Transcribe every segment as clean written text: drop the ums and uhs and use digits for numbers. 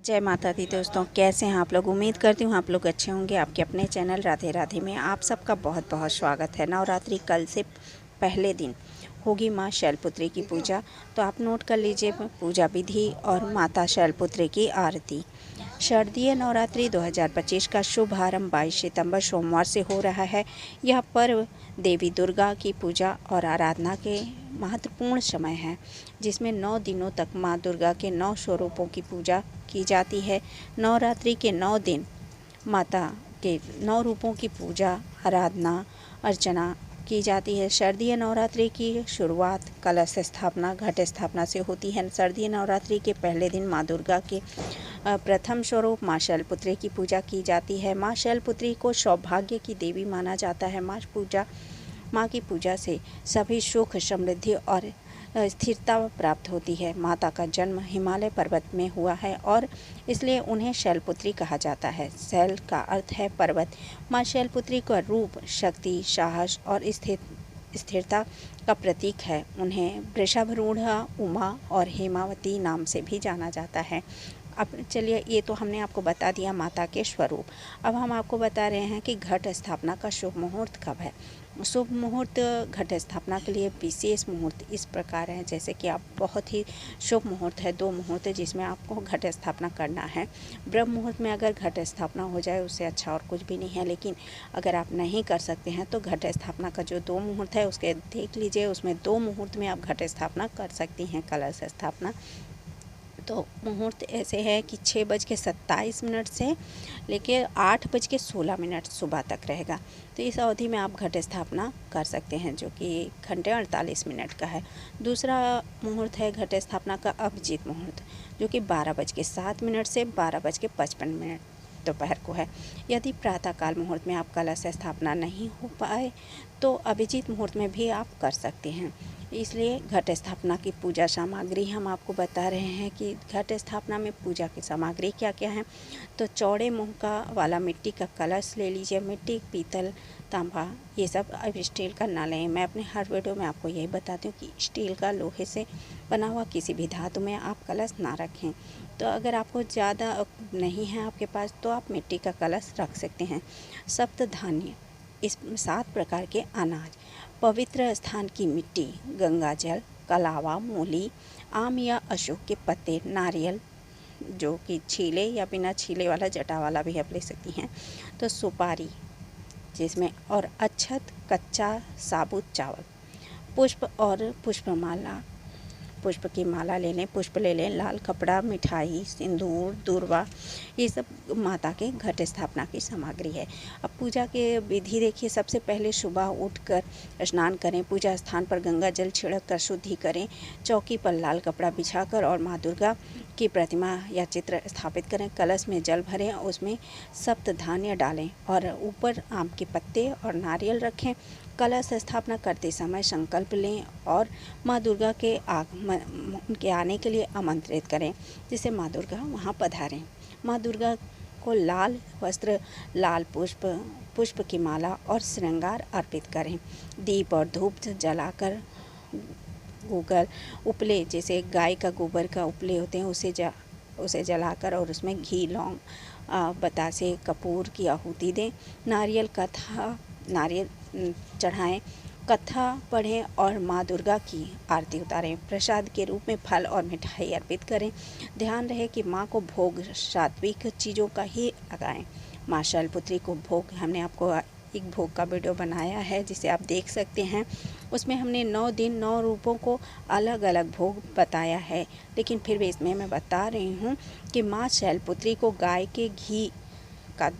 जय माता दी दोस्तों, कैसे हैं आप लोग। उम्मीद करती हूँ आप लोग अच्छे होंगे। आपके अपने चैनल राधे राधे में आप सबका बहुत बहुत स्वागत है। नवरात्रि कल से पहले दिन होगी माँ शैलपुत्री की पूजा, तो आप नोट कर लीजिए पूजा विधि और माता शैलपुत्री की आरती। शारदीय नवरात्रि 2025 का शुभारंभ 22 सितंबर सोमवार से हो रहा है। यह पर्व देवी दुर्गा की पूजा और आराधना के महत्वपूर्ण समय है, जिसमें 9 दिनों तक माँ दुर्गा के 9 स्वरूपों की पूजा की जाती है। नवरात्रि के 9 दिन माता के 9 रूपों की पूजा, आराधना, अर्चना की जाती है। शारदीय नवरात्रि की शुरुआत कलश स्थापना, घट स्थापना से होती है। शारदीय नवरात्रि के पहले दिन माँ दुर्गा के प्रथम स्वरूप माँ शैलपुत्री की पूजा की जाती है। माँ शैलपुत्री को सौभाग्य की देवी माना जाता है। माँ की पूजा से सभी सुख, समृद्धि और स्थिरता प्राप्त होती है। माता का जन्म हिमालय पर्वत में हुआ है और इसलिए उन्हें शैलपुत्री कहा जाता है। शैल का अर्थ है पर्वत। माँ शैलपुत्री का रूप शक्ति, साहस और स्थिरता का प्रतीक है। उन्हें वृषभरूढ़ा, उमा और हेमावती नाम से भी जाना जाता है। अब चलिए, ये तो हमने आपको बता दिया माता के स्वरूप। अब हम आपको बता रहे हैं कि घट स्थापना का शुभ मुहूर्त कब है। शुभ मुहूर्त घट स्थापना के लिए विशेष मुहूर्त इस प्रकार है, जैसे कि आप बहुत ही शुभ मुहूर्त है 2 मुहूर्त जिसमें आपको घट स्थापना करना है। ब्रह्म मुहूर्त में अगर घट स्थापना हो जाए उससे अच्छा और कुछ भी नहीं है, लेकिन अगर आप नहीं कर सकते हैं तो घट स्थापना का जो 2 मुहूर्त है उसके देख लीजिए। उसमें 2 मुहूर्त में आप घट स्थापना कर सकती हैं, कलश स्थापना। तो मुहूर्त ऐसे है कि 6:27 से लेके 8:16 सुबह तक रहेगा। तो इस अवधि में आप घट स्थापना कर सकते हैं, जो कि 1 घंटे 48 मिनट का है। दूसरा मुहूर्त है घट स्थापना का अभिजीत मुहूर्त, जो कि 12:07 से 12:55 दोपहर को है। यदि प्रातःकाल मुहूर्त में आप कलश स्थापना नहीं हो पाए तो अभिजीत मुहूर्त में भी आप कर सकते हैं। इसलिए घट स्थापना की पूजा सामग्री हम आपको बता रहे हैं कि घट स्थापना में पूजा की सामग्री क्या क्या है। तो चौड़े मुंह का वाला मिट्टी का कलश ले लीजिए। मिट्टी, पीतल, तांबा, ये सब अब स्टील का ना लें। मैं अपने हर वीडियो में आपको यही बताती हूँ कि स्टील का, लोहे से बना हुआ किसी भी धातु में आप कलश ना रखें। तो अगर आपको ज़्यादा नहीं है आपके पास तो आप मिट्टी का कलश रख सकते हैं। सप्त धान्य, इस 7 प्रकार के अनाज, पवित्र स्थान की मिट्टी, गंगा जल, कलावा, मूली, आम या अशोक के पत्ते, नारियल जो कि छीले या बिना छीले वाला, जटा वाला भी आप ले सकती हैं। तो सुपारी जिसमें, और अक्षत, कच्चा साबुत चावल, पुष्प और पुष्पमाला, पुष्प की माला ले लें, पुष्प ले लें, लाल कपड़ा, मिठाई, सिंदूर, दूर्वा, ये सब माता के घट स्थापना की सामग्री है। अब पूजा के विधि देखिए। सबसे पहले सुबह उठकर स्नान करें, पूजा स्थान पर गंगा जल छिड़क कर शुद्धि करें, चौकी पर लाल कपड़ा बिछाकर और माँ दुर्गा की प्रतिमा या चित्र स्थापित करें। कलश में जल भरें, उसमें सप्त धान्य डालें और ऊपर आम के पत्ते और नारियल रखें। कलश स्थापना करते समय संकल्प लें और माँ दुर्गा के उनके आने के लिए आमंत्रित करें, जिससे माँ दुर्गा वहाँ पधारें। माँ दुर्गा को लाल वस्त्र, लाल पुष्प, पुष्प की माला और श्रृंगार अर्पित करें। दीप और धूप जलाकर गूगल उपले, जैसे गाय का गोबर का उपले होते हैं, उसे जलाकर और उसमें घी, लौंग, बतासे, कपूर की आहुति दें। नारियल चढ़ाएं, कथा पढ़ें और माँ दुर्गा की आरती उतारें। प्रसाद के रूप में फल और मिठाई अर्पित करें। ध्यान रहे कि माँ को भोग सात्विक चीज़ों का ही लगाएं। माँ शैलपुत्री को भोग, हमने आपको एक भोग का वीडियो बनाया है जिसे आप देख सकते हैं। उसमें हमने 9 दिन 9 रूपों को अलग अलग भोग बताया है, लेकिन फिर भी इसमें मैं बता रही हूँ कि माँ शैलपुत्री को गाय के घी का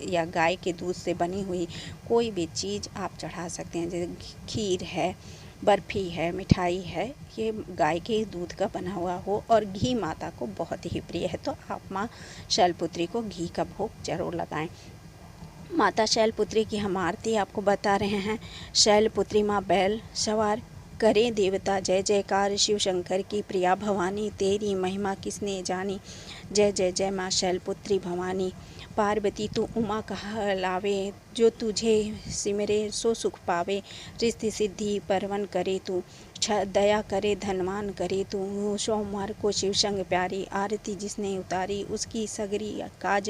या गाय के दूध से बनी हुई कोई भी चीज़ आप चढ़ा सकते हैं, जैसे खीर है, बर्फ़ी है, मिठाई है, ये गाय के दूध का बना हुआ हो और घी माता को बहुत ही प्रिय है, तो आप माँ शैलपुत्री को घी का भोग जरूर लगाएं। माता शैलपुत्री की हम आरती आपको बता रहे हैं। शैलपुत्री माँ बैल सवार करें देवता जय जयकार, शिव शंकर की प्रिया भवानी, तेरी महिमा किसने जानी, जय जय जय माँ शैलपुत्री भवानी। पार्वती तू उमा कहलावे, जो तुझे सिमरे सो सुख पावे, रिद्धि सिद्धि परवन करे तू, दया करे धनवान करे तू, सोमवार को शिव संग प्यारी, आरती जिसने उतारी उसकी सगरी काज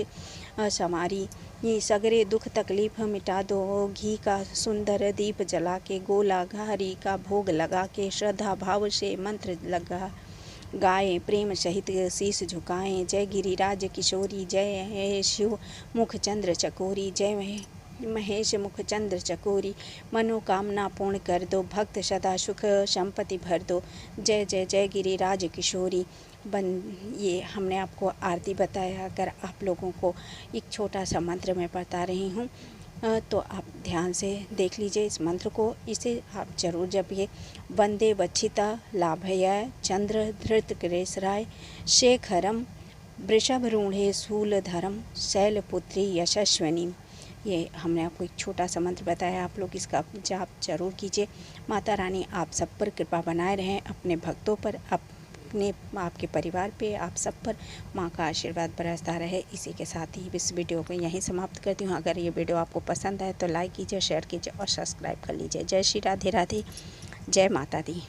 संवारी। ये सगरे दुख तकलीफ मिटा दो, घी का सुंदर दीप जला के, गोला घारी का भोग लगा के, श्रद्धा भाव से मंत्र लगा गाए, प्रेम सहित शीश झुकाएं। जय गिरिराज किशोरी, जय है शिव मुख चंद्र चकोरी, जय महेश मुख चंद्र चकोरी, मनोकामना पूर्ण कर दो, भक्त सदा सुख संपत्ति भर दो। जय जय जय गिरिराज किशोरी। ये हमने आपको आरती बताया। अगर आप लोगों को एक छोटा सा मंत्र मैं बता रही हूँ तो आप ध्यान से देख लीजिए इस मंत्र को। इसे आप जरूर जपिए। वंदे वच्छिता लाभया चंद्र धृत क्रेसराय, शेखरम वृषभरूढ़े शूलधरम, शैलपुत्री यशस्विनी। ये हमने आपको एक छोटा सा मंत्र बताया, आप लोग इसका जाप जरूर कीजिए। माता रानी आप सब पर कृपा बनाए रहें, अपने भक्तों पर, आपके परिवार पे, आप सब पर माँ का आशीर्वाद बरसता रहे। इसी के साथ ही इस वीडियो को यहीं समाप्त करती हूँ। अगर ये वीडियो आपको पसंद आए तो लाइक कीजिए, शेयर कीजिए और सब्सक्राइब कर लीजिए। जय श्री राधे राधे, जय माता दी।